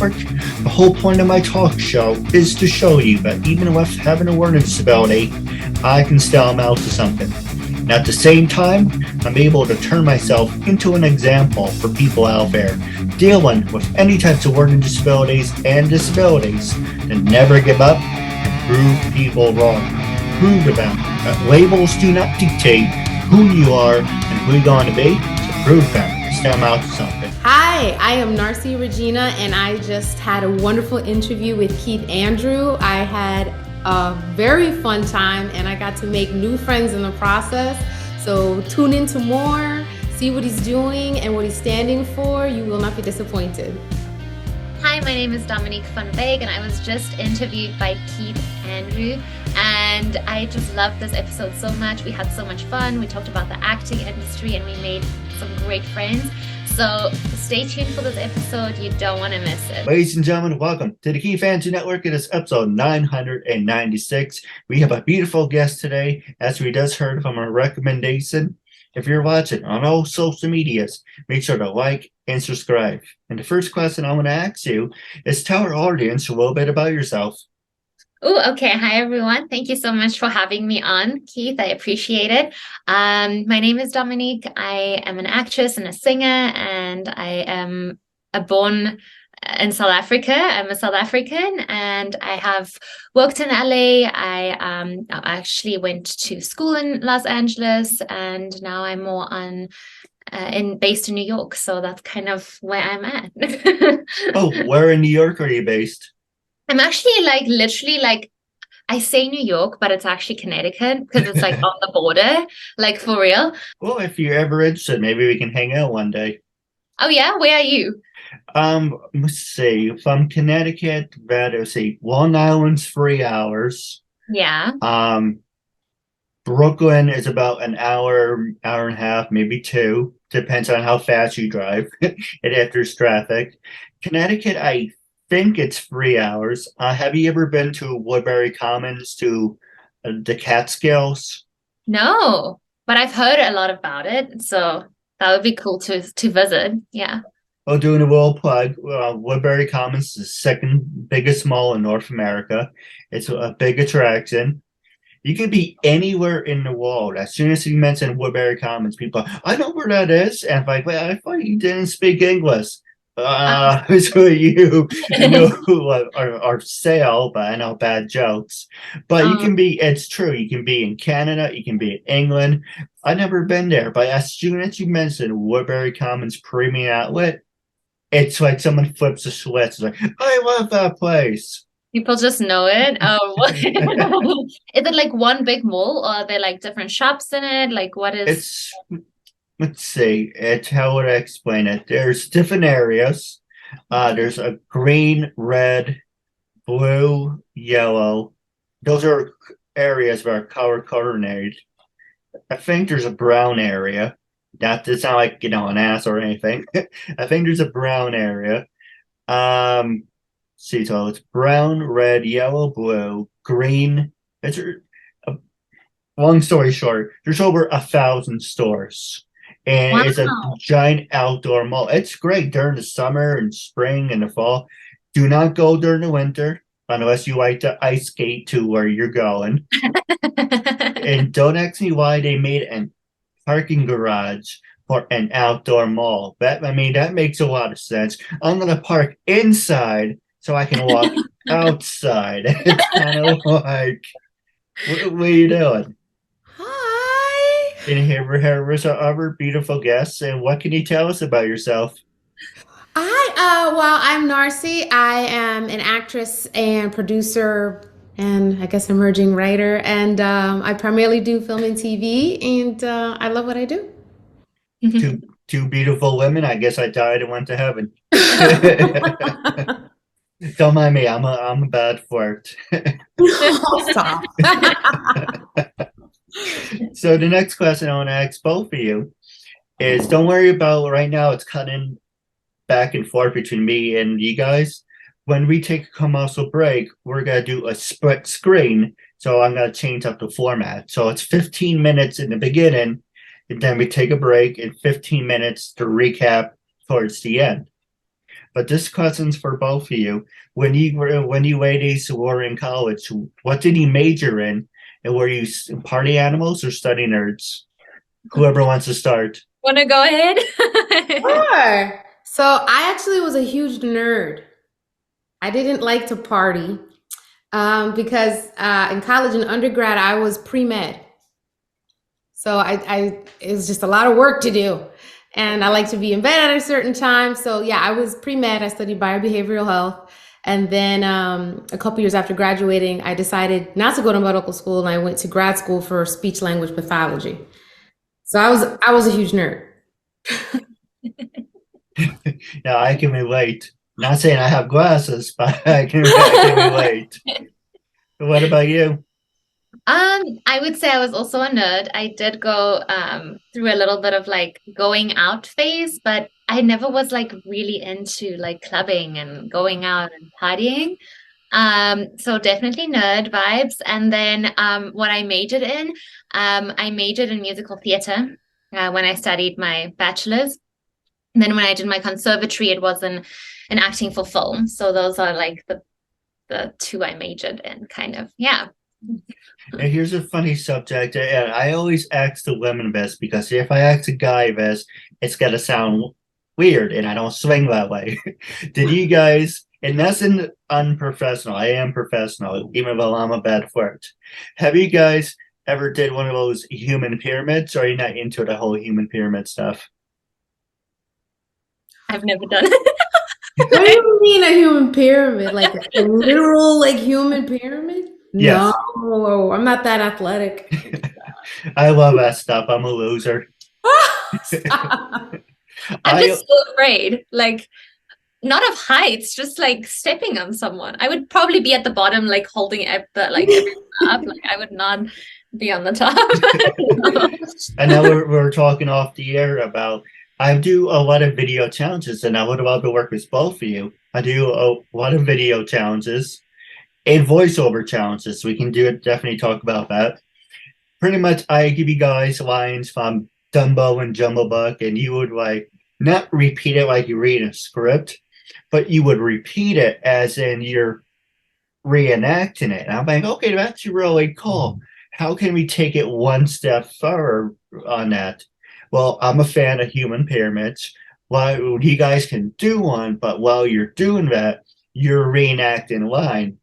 Network. The whole point of my talk show is to show you that even with having a learning disability, I can still amount to something. And at the same time, I'm able to turn myself into an example for people out there dealing with any types of learning disabilities and disabilities to never give up and prove people wrong. Prove to them that labels do not dictate who you are and who you're going to be, so prove them. Stand out to something. Hi, I am Narci Regina, and I just had a wonderful interview with Keith Andrew. I had a very fun time, and I got to make new friends in the process. So tune into more, see what he's doing and what he's standing for. You will not be disappointed. Hi, my name is Dominik van Wyk, and I was just interviewed by Keith Andrew, and I just loved this episode so much. We had so much fun. We talked about the acting industry, and we made some great friends. So stay tuned for this episode. You don't want to miss it. Ladies and gentlemen, welcome to the KeithAndrewNetWork Network. It is episode 996. We have a beautiful guest today, as we just heard from a recommendation. If you're watching on all social medias, make sure to like and subscribe. And the first question I want to ask you is tell our audience a little bit about yourself. Oh, okay. Hi, everyone. Thank you so much for having me on, Keith. I appreciate it. My name is Dominik. I am an actress and a singer, and I am born in South Africa. I'm a South African, and I have worked in LA. I actually went to school in Los Angeles, and now I'm more based in New York. So that's kind of where I'm at. Oh, where in New York are you based? I'm actually literally I say New York, but it's actually Connecticut because it's on the border, for real. Well, if you're ever interested, maybe we can hang out one day. Oh yeah, where are you? Let's see. From Connecticut, let's see. Long Island's 3 hours. Yeah. Brooklyn is about an hour and a half, maybe 2. Depends on how fast you drive and if there's traffic. Connecticut, I think it's 3 hours. Have you ever been to Woodbury Commons, to the Catskills? No, but I've heard a lot about it, so that would be cool to visit. Yeah. Well, doing a little plug, Woodbury Commons is the second biggest mall in North America. It's a big attraction. You can be anywhere in the world. As soon as you mention Woodbury Commons, people are, I know where that is. And I'm like, wait, I thought you didn't speak English. So you know our sale, but I know bad jokes. But you can be, it's true, you can be in Canada, you can be in England. I've never been there, but as soon as you mention Woodbury Commons Premium Outlet, it's like someone flips a switch. It's like, I love that place. People just know it. Oh, is it one big mall, or are there different shops in it? What is? It's, let's see. It's how would I explain it? There's different areas. There's a green, red, blue, yellow. Those are areas that are color coordinated. I think there's a brown area. It's not an ass or anything. I think there's a brown area. See, so it's brown, red, yellow, blue, green. It's long story short, there's over 1,000 stores, and Wow. It's a giant outdoor mall. It's great during the summer and spring and the fall. Do not go during the winter unless you like to ice skate to where you're going. And don't ask me why they made a parking garage for an outdoor mall. That makes a lot of sense. I'm gonna park inside so I can walk outside. It's kind of like, what are you doing? Hi. And here's our other beautiful guests. And what can you tell us about yourself? Well, I'm Narci. I am an actress and producer and I guess emerging writer. And I primarily do film and TV, and I love what I do. Two beautiful women. I guess I died and went to heaven. Don't mind me. I'm a bad flirt. Stop. So the next question I want to ask both of you is, don't worry about right now. It's cutting back and forth between me and you guys. When we take a commercial break, we're going to do a split screen. So I'm going to change up the format. So it's 15 minutes in the beginning, and then we take a break and 15 minutes to recap towards the end. But this question's for both of you. When you ladies were in college, what did you major in? And were you party animals or study nerds? Whoever wants to start. Want to go ahead? Sure. So I actually was a huge nerd. I didn't like to party because in college and undergrad I was pre-med. So it was just a lot of work to do. And I like to be in bed at a certain time. So yeah, I was pre-med. I studied biobehavioral health. And then a couple years after graduating, I decided not to go to medical school, and I went to grad school for speech-language pathology. So I was a huge nerd. Now I can relate. Not saying I have glasses, but I can relate. What about you? I would say I was also a nerd. I did go through a little bit of like going out phase, but I never was like really into like clubbing and going out and partying. So definitely nerd vibes. And then what I majored in, I majored in musical theater when I studied my bachelor's. And then when I did my conservatory, it was in acting for film. So those are like the two I majored in, kind of. Yeah. And here's a funny subject. And I always ask the women this because if I ask a guy this, it's gonna sound weird, and I don't swing that way. Did you guys? And that's unprofessional. I am professional, even though I'm a bad flirt. Have you guys ever did one of those human pyramids, or are you not into the whole human pyramid stuff? I've never done it. What do you mean a human pyramid? Like a literal like human pyramid? Yes. No, I'm not that athletic. I love that stuff. I'm a loser. I'm just so afraid. Like, not of heights, just like stepping on someone. I would probably be at the bottom, like holding everything up. Like I would not be on the top. I know we're talking off the air about I do a lot of video challenges, and I would love to work with both of you. I do a lot of video challenges and voiceover challenges. We can definitely talk about that. Pretty much, I give you guys lines from Dumbo and Jumbo Buck, and you would like not repeat it like you read a script, but you would repeat it as in you're reenacting it. And I'm like, okay, that's really cool. How can we take it one step further on that? Well, I'm a fan of human pyramids. Well, you guys can do one, but while you're doing that, you're reenacting line.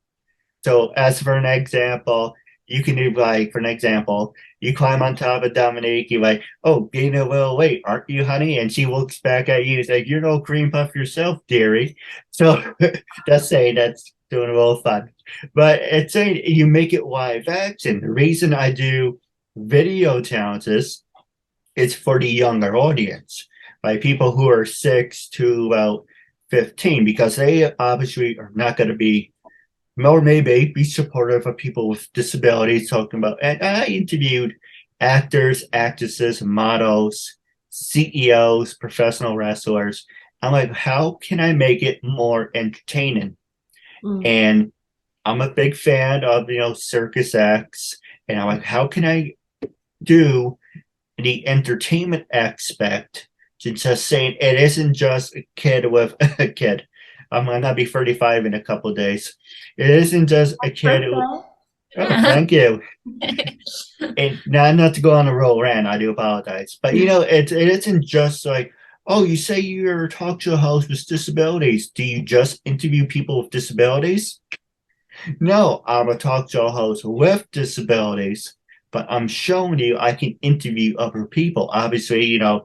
So as for an example, you can do like, for an example, you climb on top of Dominique, you're like, oh, gain a little weight, aren't you, honey? And she looks back at you, it's like, you're no cream puff yourself, dearie. So that's doing a little fun. But it's saying you make it live action. The reason I do video challenges is for the younger audience, like people who are 6 to about 15, because they obviously are not going to be, or maybe be supportive of people with disabilities, talking about, and I interviewed actors, actresses, models, CEOs, professional wrestlers. I'm like, how can I make it more entertaining? And I'm a big fan of, circus acts. And I'm like, how can I do the entertainment aspect to just saying it isn't just a kid with a kid. I'm gonna be 35 in a couple of days. It isn't just a kid. Oh, thank you. And not to go on a roll rant, I do apologize. But it isn't just like, oh, you say you're a talk show host with disabilities. Do you just interview people with disabilities? No, I'm a talk show host with disabilities, but I'm showing you I can interview other people. Obviously, I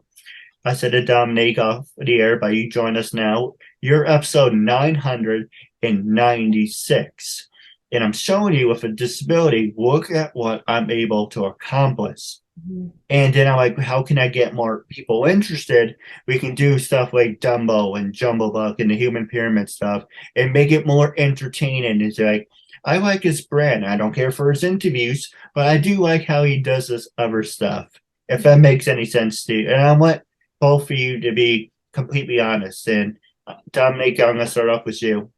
said to Dominique off the air, but you join us now. You're episode 996. And I'm showing you with a disability, look at what I'm able to accomplish. Mm-hmm. And then I'm like, how can I get more people interested? We can do stuff like Dumbo and Jumbo Buck and the human pyramid stuff and make it more entertaining. It's like, I like his brand. I don't care for his interviews, but I do like how he does this other stuff, if that makes any sense to you. And I want both of you to be completely honest. And Dominique, I'm going to start off with you.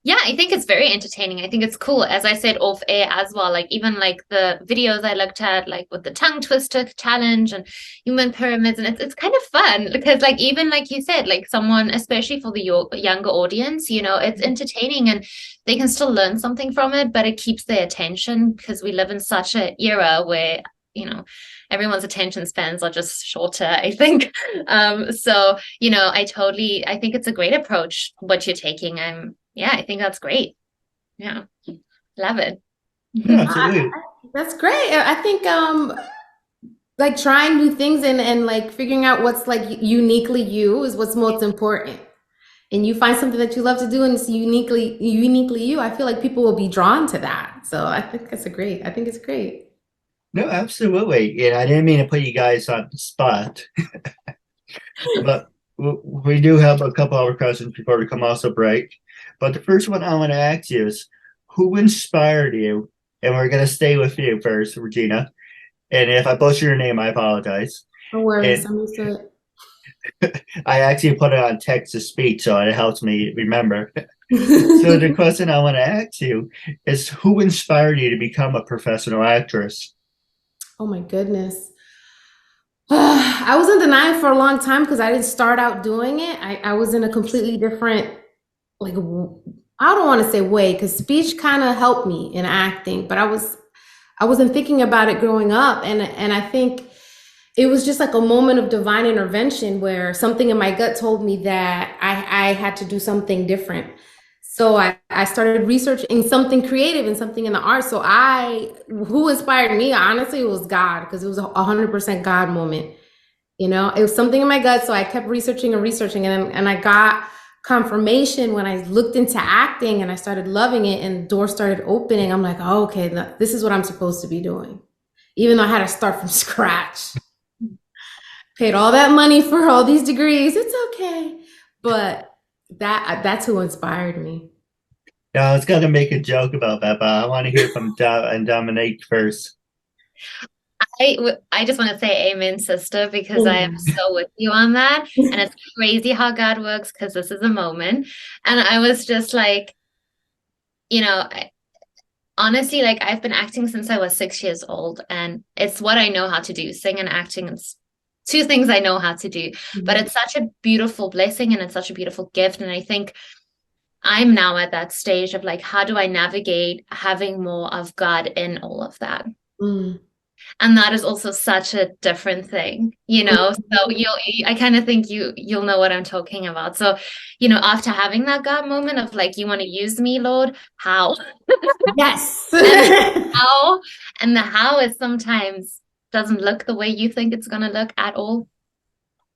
Yeah, I think it's very entertaining. I think it's cool. As I said off air as well, like even like the videos I looked at, like with the tongue twister challenge and human pyramids, and it's kind of fun because like even like you said, like someone, especially for the younger audience, you know, it's entertaining and they can still learn something from it, but it keeps their attention because we live in such an era where, you know, everyone's attention spans are just shorter, I think. So, you know, I think it's a great approach what you're taking. Yeah, I think that's great. Yeah, love it. Yeah, absolutely. That's great. I think like trying new things and like figuring out what's like uniquely you is what's most important. And you find something that you love to do and it's uniquely you, I feel like people will be drawn to that. So I think I think it's great. No, absolutely. And I didn't mean to put you guys on the spot, but we do have a couple other questions before we come off the break. But the first one I want to ask you is, who inspired you? And we're going to stay with you first, Regina. And if I butcher your name, I apologize. No worries. And I'm used to it. I actually put it on text to speech, so it helps me remember. So the question I want to ask you is, who inspired you to become a professional actress? Oh my goodness. I was in denial for a long time because I didn't start out doing it. I was in a completely different, like, I don't want to say way, because speech kind of helped me in acting, but I wasn't thinking about it growing up. And I think it was just like a moment of divine intervention where something in my gut told me that I had to do something different. So I started researching something creative and something in the art. So who inspired me, honestly, it was God, because it was 100% God moment. You know, it was something in my gut. So I kept researching and researching, and I got confirmation when I looked into acting and I started loving it and doors started opening. I'm like, oh, okay, this is what I'm supposed to be doing. Even though I had to start from scratch. Paid all that money for all these degrees. It's okay. But that's who inspired me. Now, I was going to make a joke about that, but I want to hear from Dominique first. I just want to say amen, sister, because I am so with you on that. And it's crazy how God works, because this is a moment. And I was just like, you know, honestly, like I've been acting since I was 6 years old, and it's what I know how to do. Sing and acting, it's two things I know how to do. But it's such a beautiful blessing and it's such a beautiful gift. And I think I'm now at that stage of like, how do I navigate having more of God in all of that? And that is also such a different thing, you know. So I kind of think you'll know what I'm talking about. So, you know, after having that God moment of like, you want to use me, Lord, how? Yes. And the how is sometimes doesn't look the way you think it's going to look at all.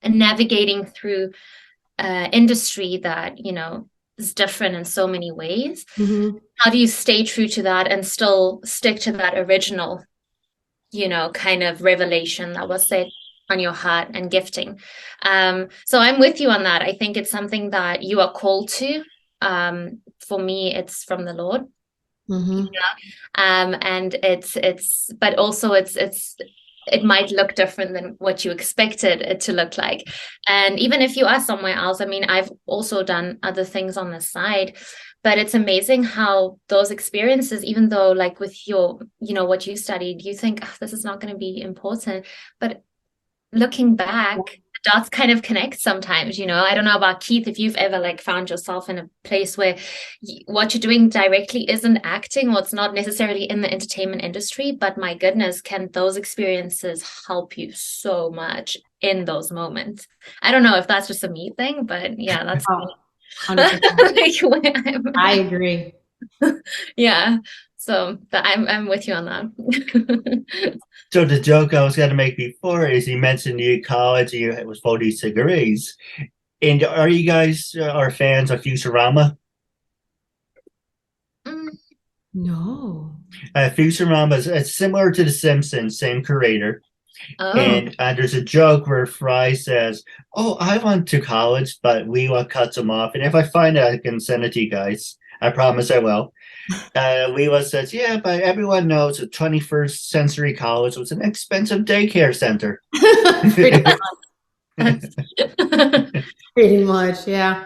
And navigating through industry that, you know, is different in so many ways. How do you stay true to that and still stick to that original, you know, kind of revelation that was set on your heart and gifting? So I'm with you on that. I think it's something that you are called to. For me, it's from the Lord. And but also it might look different than what you expected it to look like. And even if you are somewhere else, I mean, I've also done other things on the side, but it's amazing how those experiences, even though like with your, you know, what you studied, you think, oh, this is not going to be important, but looking back, the dots kind of connect sometimes, you know. I don't know about Keith, if you've ever like found yourself in a place where what you're doing directly isn't acting, or it's not necessarily in the entertainment industry, but my goodness, can those experiences help you so much in those moments? I don't know if that's just a me thing, but yeah, that's 100%. I agree. Yeah. So I'm with you on that. So the joke I was going to make before is you mentioned you college, you was 40 degrees. And are you guys are fans of Futurama? No. Futurama is similar to The Simpsons, same creator. And there's a joke where Fry says, oh, I went to college, but Leela cuts him off. And if I find it, I can send it to you guys. I promise I will. Leela says, yeah, but everyone knows the 21st century college was an expensive daycare center. Pretty much, yeah.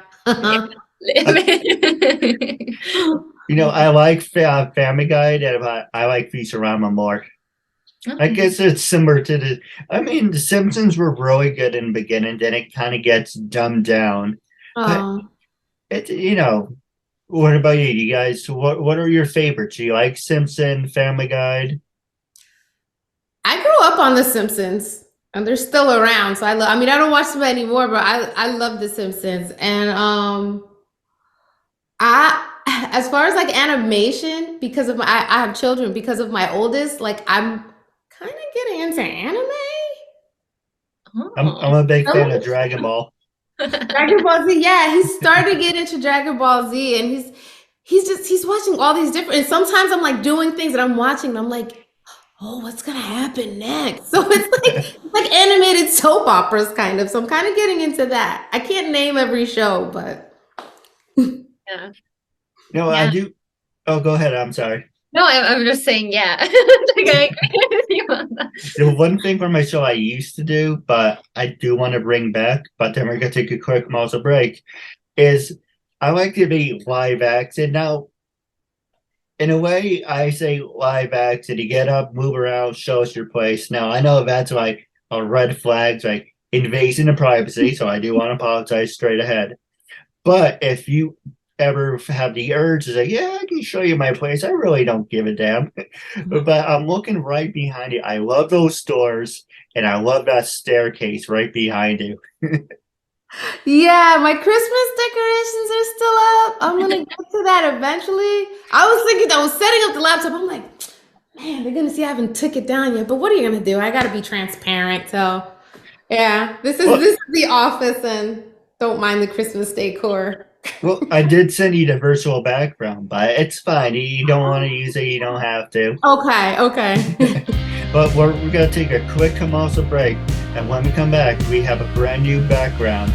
I like Family Guy, and I like Futurama more. I guess it's similar to the Simpsons were really good in the beginning, then it kind of gets dumbed down. But what about you? You guys, what are your favorites? Do you like Simpson, Family Guy? I grew up on The Simpsons, and they're still around. So I mean, I don't watch them anymore, but I love The Simpsons. And I as far as like animation, because of I have children, because of my oldest, like I'm kind of getting into anime. I'm a big fan of Dragon Ball. Dragon Ball Z, yeah, he's starting to get into Dragon Ball Z, and he's watching all these different. And sometimes I'm like doing things and I'm watching, and I'm like, oh, what's gonna happen next? So it's like animated soap operas, kind of. So I'm kind of getting into that. I can't name every show, but yeah. No, I do. Oh, go ahead. I'm sorry. No, I'm just saying, yeah. Like, I agree with you on that. The one thing for my show I used to do, but I do want to bring back, but then we're going to take a quick commercial break, is I like to be live action. Now, in a way, I say live action. You get up, move around, show us your place. Now, I know that's like a red flag, like invasion of privacy, so I do want to apologize straight ahead. But if you ever have the urge to say, yeah, I can show you my place, I really don't give a damn. But I'm looking right behind you. I love those doors, and I love that staircase right behind you. yeah, my Christmas decorations are still up. I'm gonna get to that eventually. I was setting up the laptop. I'm like, man, they're gonna see I haven't took it down yet. But what are you gonna do? I gotta be transparent. So yeah, this is the office, and don't mind the Christmas decor. Well, I did send you the virtual background, but it's fine. You don't want to use it, you don't have to. Okay. But we're going to take a quick commercial break, and when we come back, we have a brand new background.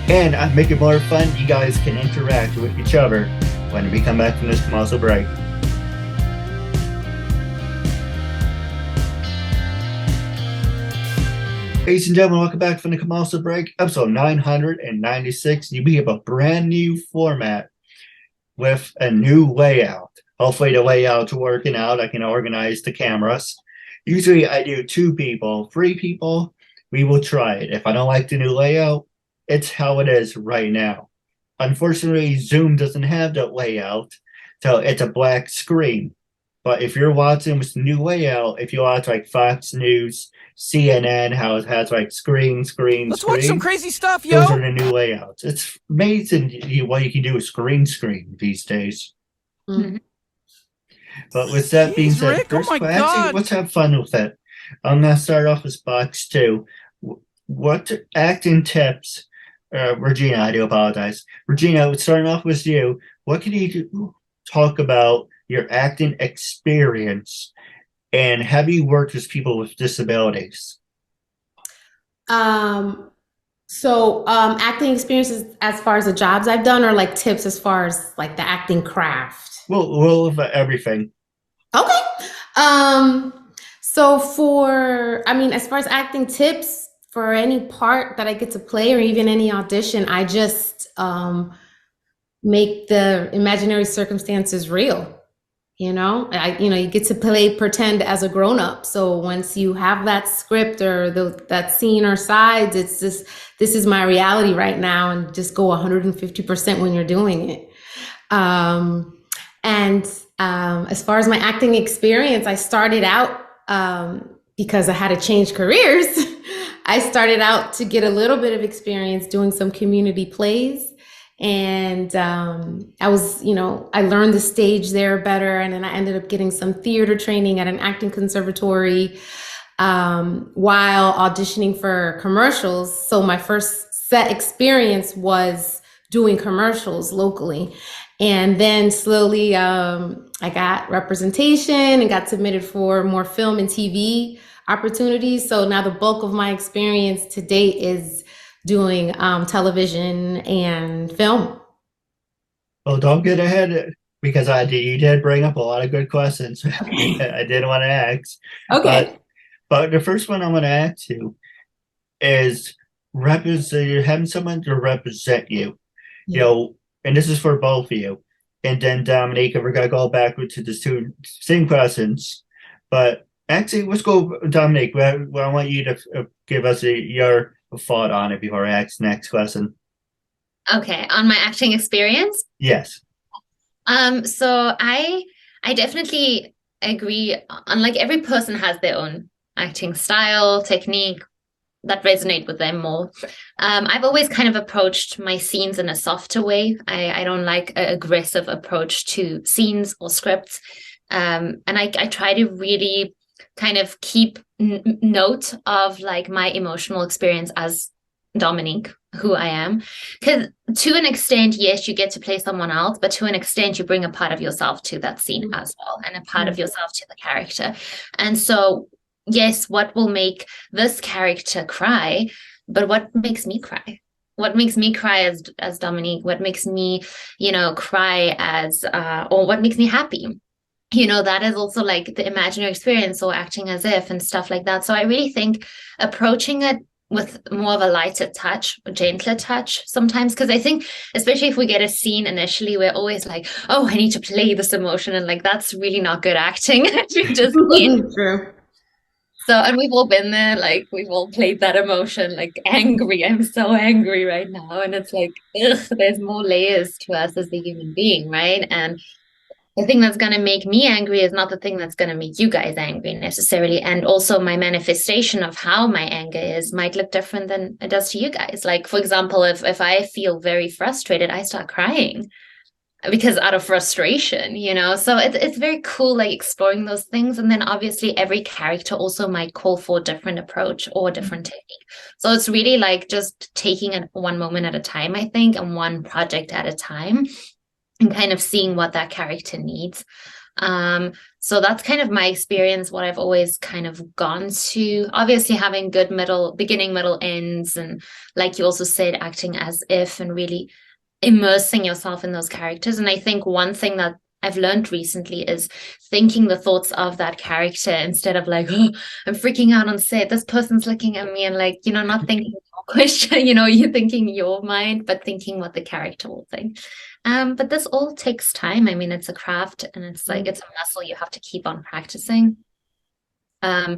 And I make it more fun. You guys can interact with each other when we come back from this commercial break. Ladies and gentlemen, welcome back from the commercial break, episode 996. We have a brand new format with a new layout. Hopefully the layout's working out. I can organize the cameras. Usually I do 2 people, 3 people. We will try it. If I don't like the new layout, it's how it is right now. Unfortunately, Zoom doesn't have that layout, so it's a black screen. But if you're watching with the new layout, if you watch like Fox News, CNN, how it has like screen. Let's watch some crazy stuff, yo. Those are the new layouts. It's amazing what you can do with screen these days. Mhm. But with that being said, Rick, first, oh my actually, God. let's have fun with it. I'm gonna start off with box 2. What acting tips, Regina? I do apologize, Regina. Starting off with you, what can you talk about your acting experience? And have you worked with people with disabilities? Acting experiences as far as the jobs I've done, or like tips as far as like the acting craft? Well, of everything. Okay. As far as acting tips for any part that I get to play or even any audition, I just make the imaginary circumstances real. You get to pretend as a grown-up. So once you have that script or that scene or sides, it's just, this is my reality right now, and just go 150% when you're doing it. As far as my acting experience, I started out, because I had to change careers, I started out to get a little bit of experience doing some community plays. And I learned the stage there better. And then I ended up getting some theater training at an acting conservatory while auditioning for commercials. So my first set experience was doing commercials locally. And then slowly I got representation and got submitted for more film and TV opportunities. So now the bulk of my experience to date is doing television and film. Well, don't get ahead, because you did bring up a lot of good questions. Okay. I did want to ask. Okay. But the first one I want to ask you is having someone to represent you. Yeah. And this is for both of you. and then Dominik, we're gonna go back to the two same questions. But actually, let's go, Dominik. I want you to give us your thought on it before I ask the next question. Okay, on my acting experience? Yes. So I definitely agree. Unlike every person has their own acting style, technique that resonate with them more. I've always kind of approached my scenes in a softer way. I don't like an aggressive approach to scenes or scripts. And I try to really kind of keep note of like my emotional experience as Dominik, who I am. Because to an extent, yes, you get to play someone else, but to an extent, you bring a part of yourself to that scene as well, and a part of yourself to the character. And so, yes, what will make this character cry, but what makes me cry? What makes me cry as Dominik? What makes me, cry as, or what makes me happy? That is also like the imaginary experience or acting as if and stuff like that. So I really think approaching it with more of a lighter touch, a gentler touch sometimes, because I think especially if we get a scene initially, we're always like, oh, I need to play this emotion, and like that's really not good acting. We just True. So, and we've all been there, like we've all played that emotion, like angry. I'm so angry right now, and it's like, there's more layers to us as a human being, right? And the thing that's going to make me angry is not the thing that's going to make you guys angry necessarily. And also my manifestation of how my anger is might look different than it does to you guys. Like, for example, if I feel very frustrated, I start crying because out of frustration, so it's very cool, like exploring those things. And then obviously every character also might call for a different approach or a different technique. So it's really like just taking it one moment at a time, I think, and one project at a time, and kind of seeing what that character needs. So that's kind of my experience, what I've always kind of gone to. Obviously having good beginning, middle, ends, and like you also said, acting as if and really immersing yourself in those characters. And I think one thing that I've learned recently is thinking the thoughts of that character instead of like, oh, I'm freaking out on set, this person's looking at me, and like, not thinking your question, you're thinking your mind, but thinking what the character will think. But this all takes time. I mean, it's a craft, and it's like, it's a muscle you have to keep on practicing. So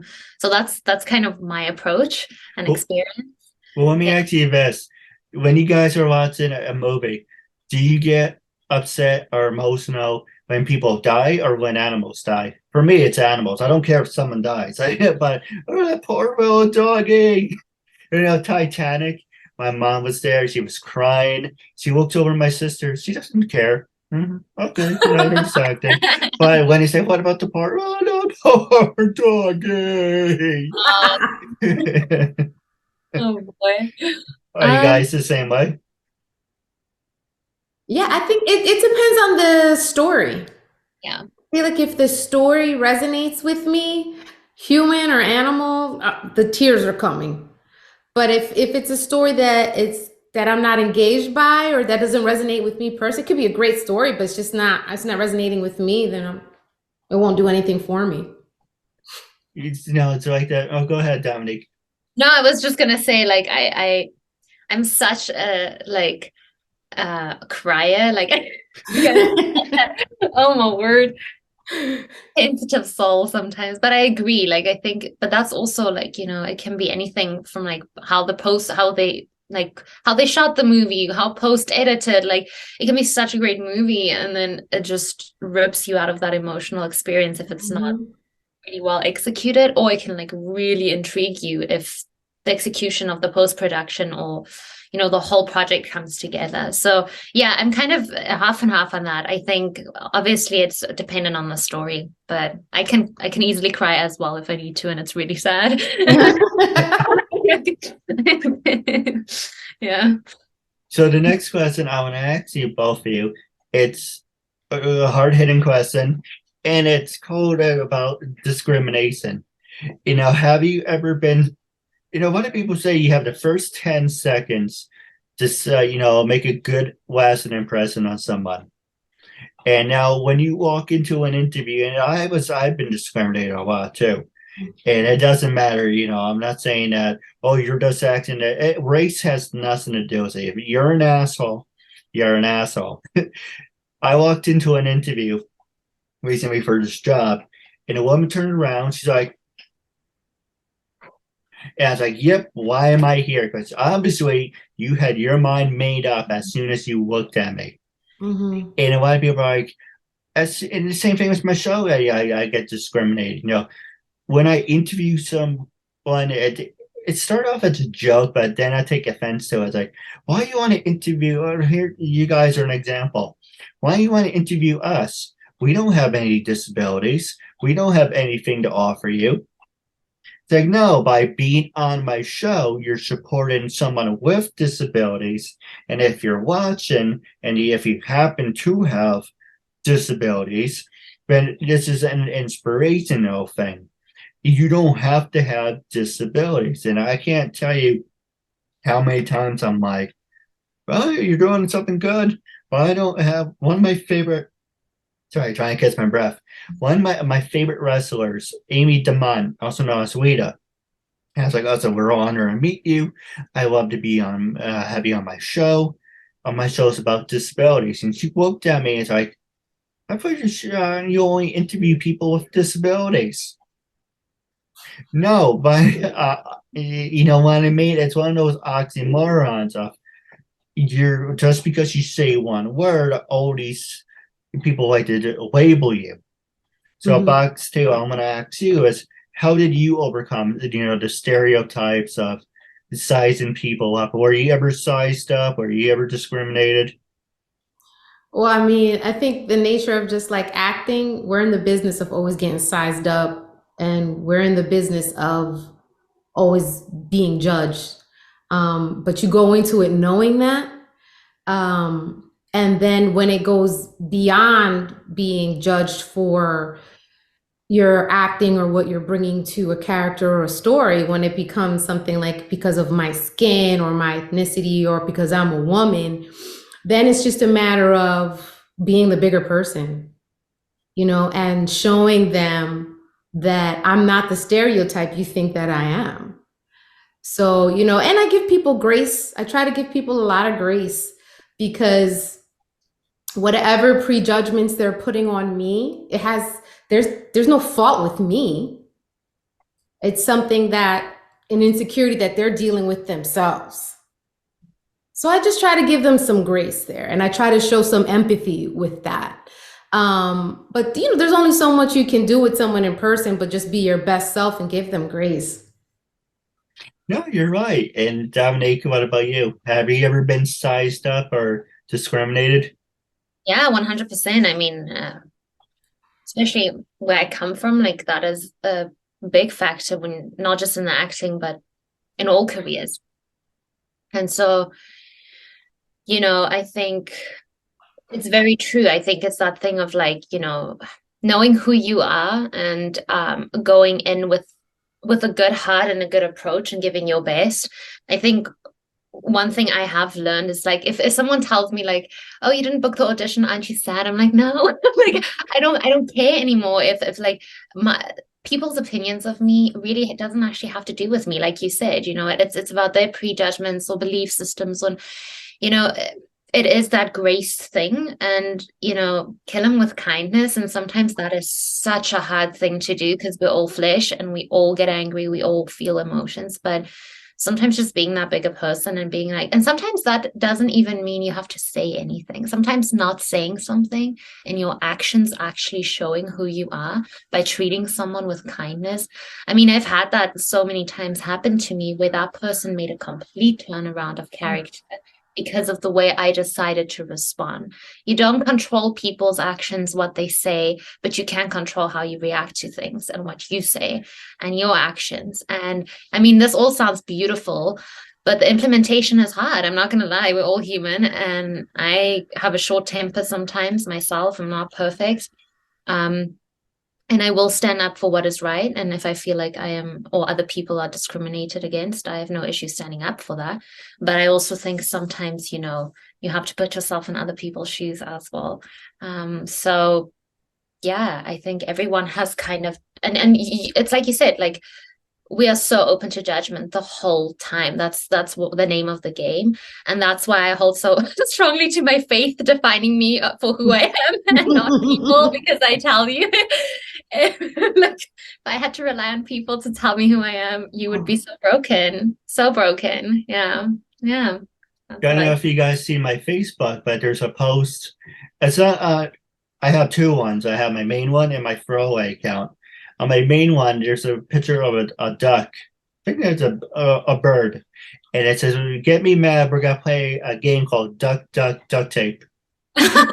that's kind of my approach and experience. Well, let me ask you this. When you guys are watching a movie, do you get upset or emotional when people die or when animals die? For me, it's animals. I don't care if someone dies. But, oh, that poor little doggy. Titanic, my mom was there. She was crying. She looked over at my sister. She doesn't care. Okay, acting. But when he said, what about the poor, poor doggy? Oh, boy. Are you guys the same way? Yeah, I think it depends on the story. Yeah. I feel like if the story resonates with me, human or animal, the tears are coming. But if it's a story that I'm not engaged by, or that doesn't resonate with me personally, it could be a great story, but it's not resonating with me, then it won't do anything for me. It's like that. Oh, go ahead, Dominik. No, I was just gonna say, like, I'm such a crier, like oh my word, sensitive soul sometimes. But I agree, like I think, but that's also like, it can be anything from like how they shot the movie, how post edited, like it can be such a great movie, and then it just rips you out of that emotional experience if it's not really well executed, or it can like really intrigue you if the execution of the post-production or the whole project comes together. So yeah, I'm kind of half and half on that. I think obviously it's dependent on the story, but I can easily cry as well if I need to, and it's really sad. Yeah. So the next question I want to ask you, both of you, it's a hard-hitting question, and it's called about discrimination. Have you ever been, what do people say? You have the first 10 seconds to, make a good lasting impression on someone. And now when you walk into an interview, and I've been discriminated a lot too. And it doesn't matter, I'm not saying that, oh, you're just acting. Race has nothing to do with it. If you're an asshole, you're an asshole. I walked into an interview recently for this job, and a woman turned around. She's like, and I was like, yep, why am I here? Because obviously you had your mind made up as soon as you looked at me. Mm-hmm. And a lot of people are like, and the same thing with my show, I get discriminated. When I interview someone, it started off as a joke, but then I take offense to it. It's like, why do you want to interview? Or here, you guys are an example. Why do you want to interview us? We don't have any disabilities. We don't have anything to offer you. It's like, no, by being on my show, you're supporting someone with disabilities. And if you're watching, and if you happen to have disabilities, then this is an inspirational thing. You don't have to have disabilities. And I can't tell you how many times I'm like, well, you're doing something good. Well, I don't have one of my favorite, sorry, trying to catch my breath. One of my favorite wrestlers, Amy DeMont, also known as Weta. And I was like, oh, it's a real honor to meet you. I love to be on, have you on my show. My show is about disabilities. And she looked at me and was like, I thought you only interview people with disabilities. No, but you know what I mean? It's one of those oxymorons of you're just because you say one word, all these people like to label you. So box two, I'm gonna ask you is how did you overcome the stereotypes of sizing people up? Were you ever sized up? Were you ever discriminated? Well, I mean, I think the nature of just like acting, we're in the business of always getting sized up, and we're in the business of always being judged. But you go into it knowing that. And then when it goes beyond being judged for your acting or what you're bringing to a character or a story, when it becomes something like because of my skin or my ethnicity or because I'm a woman, then it's just a matter of being the bigger person, and showing them that I'm not the stereotype you think that I am. So, and I give people grace. I try to give people a lot of grace because whatever prejudgments they're putting on me, there's no fault with me. It's something an insecurity that they're dealing with themselves. So I just try to give them some grace there, and I try to show some empathy with that. But there's only so much you can do with someone in person, but just be your best self and give them grace. No, you're right. And Dominic, what about you? Have you ever been sized up or discriminated? Yeah, 100%. I mean, especially where I come from, like that is a big factor when not just in the acting, but in all careers. And so, I think it's very true. I think it's that thing of like, knowing who you are and going in with a good heart and a good approach and giving your best. I think one thing I have learned is like if someone tells me like, oh, you didn't book the audition, aren't you sad? I'm like, no, like I don't care anymore if like my people's opinions of me really it doesn't actually have to do with me. Like you said, it's about their prejudgments or belief systems, and it is that grace thing, and kill them with kindness. And sometimes that is such a hard thing to do because we're all flesh and we all get angry, we all feel emotions, but sometimes just being that bigger person and being like, and sometimes that doesn't even mean you have to say anything. Sometimes not saying something and your actions actually showing who you are by treating someone with kindness. I mean, I've had that so many times happen to me where that person made a complete turnaround of character because of the way I decided to respond. You don't control people's actions, what they say, but you can control how you react to things and what you say and your actions. And I mean, this all sounds beautiful, but the implementation is hard. I'm not going to lie. We're all human. And I have a short temper sometimes myself. I'm not perfect. And I will stand up for what is right. And if I feel like I am or other people are discriminated against, I have no issue standing up for that. But I also think sometimes, you have to put yourself in other people's shoes as well. So, yeah, I think everyone has kind of, and it's like you said, like we are so open to judgment the whole time. That's what the name of the game, and that's why I hold so strongly to my faith defining me for who I am and not people. Because I tell you, if I had to rely on people to tell me who I am, you would be so broken, so broken. Yeah. I don't know if you guys see my Facebook, but there's a post. It's not. I have two ones. I have my main one and my throwaway account. On my main one, there's a picture of a duck. I think it's a bird, and it says, "When you get me mad, we're gonna play a game called Duck Tape." That's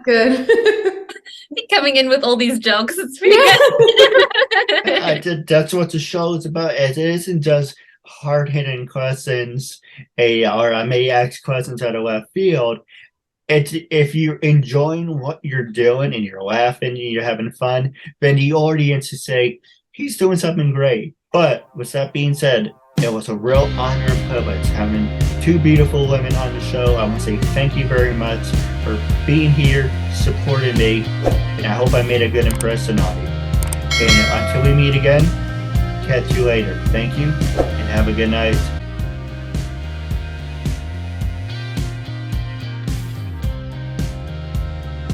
good. Coming in with all these jokes, it's pretty good. That's what the show is about. It isn't just hard-hitting questions, or I may ask questions out of left field. It's if you're enjoying what you're doing and you're laughing and you're having fun, then the audience will say, he's doing something great. But with that being said, it was a real honor and privilege having two beautiful women on the show. I want to say thank you very much for being here, supporting me, and I hope I made a good impression on you. And until we meet again, catch you later. Thank you, and have a good night.